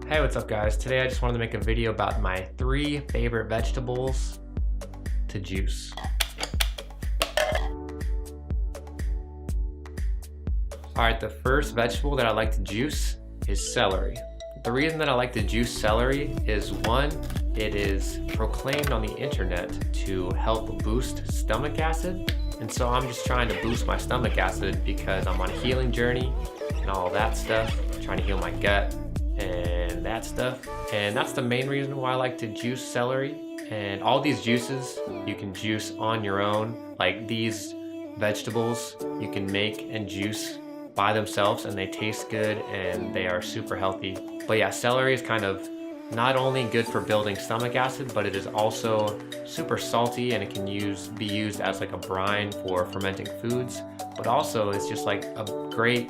Hey, what's up guys? Today I just wanted to make a video about my 3 favorite vegetables to juice. Alright, the first vegetable that I like to juice is celery. The reason that I like to juice celery is one, it is proclaimed on the internet to help boost stomach acid. And so I'm just trying to boost my stomach acid because I'm on a healing journey and all that stuff, trying to heal my gut and that stuff. And that's the main reason why I like to juice celery. And all these juices you can juice on your own. Like these vegetables you can make and juice by themselves and they taste good and they are super healthy. But yeah, celery is kind of not only good for building stomach acid, but it is also super salty and it can be used as like a brine for fermenting foods. But also it's just like a great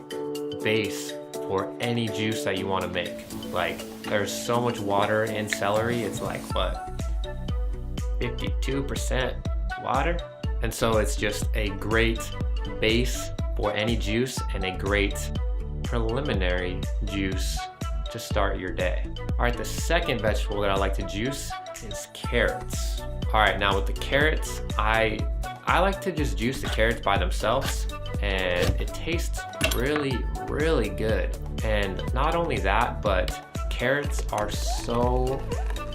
base for any juice that you want to make. Like there's so much water in celery, it's like what, 52% water? And so it's just a great base for any juice and a great preliminary juice to start your day. All right, the second vegetable that I like to juice is carrots. All right, now with the carrots, I like to just juice the carrots by themselves and it tastes really, really good. And not only that, but carrots are so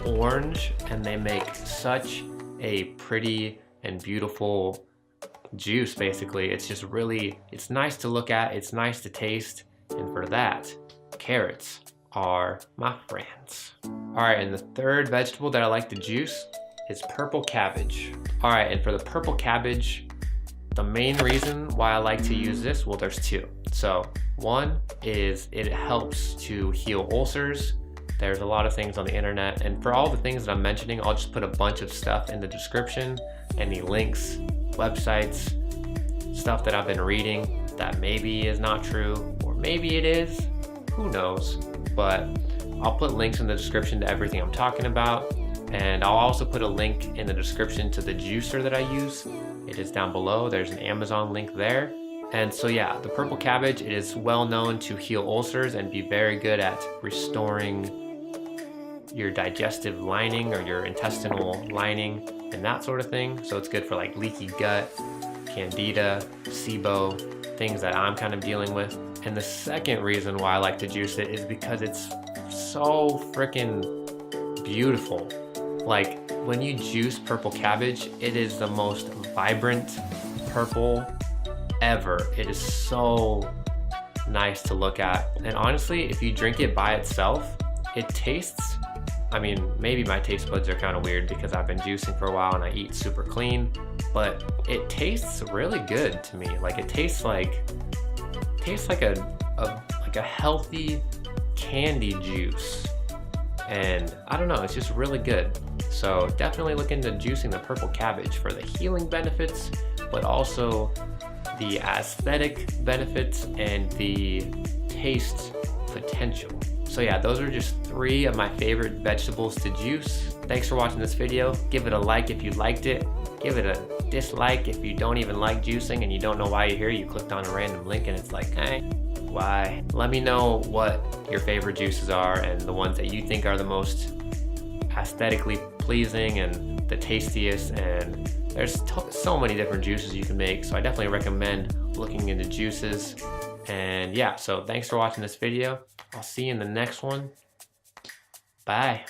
orange and they make such a pretty and beautiful juice. Basically, it's just really, it's nice to look at, it's nice to taste, and for that, carrots are my friends. All right, and the third vegetable that I like to juice is purple cabbage. All right, and for the purple cabbage, the main reason why I like to use this, well, there's two. So one is it helps to heal ulcers. There's a lot of things on the internet, and for all the things that I'm mentioning, I'll just put a bunch of stuff in the description, any links, websites, stuff that I've been reading that maybe is not true, or maybe it is, who knows. But I'll put links in the description to everything I'm talking about, and I'll also put a link in the description to the juicer that I use. It is down below, there's an Amazon link there. And so yeah, the purple cabbage, it is well known to heal ulcers and be very good at restoring your digestive lining or your intestinal lining and that sort of thing. So it's good for like leaky gut, candida, SIBO, things that I'm kind of dealing with. And the second reason why I like to juice it is because it's so freaking beautiful. Like when you juice purple cabbage, it is the most vibrant purple ever. It is so nice to look at. And honestly, if you drink it by itself, it tastes, I mean, maybe my taste buds are kind of weird because I've been juicing for a while and I eat super clean, but it tastes really good to me. Like it tastes like a healthy candy juice. And I don't know, it's just really good. So definitely look into juicing the purple cabbage for the healing benefits, but also the aesthetic benefits and the taste potential. So yeah, those are just 3 of my favorite vegetables to juice. Thanks for watching this video. Give it a like if you liked it. Give it a dislike if you don't even like juicing and you don't know why you're here. You clicked on a random link and it's like, hey, why? Let me know what your favorite juices are and the ones that you think are the most aesthetically pleasing and the tastiest. And there's so many different juices you can make, so I definitely recommend looking into juices. And yeah, so thanks for watching this video. I'll see you in the next one. Bye.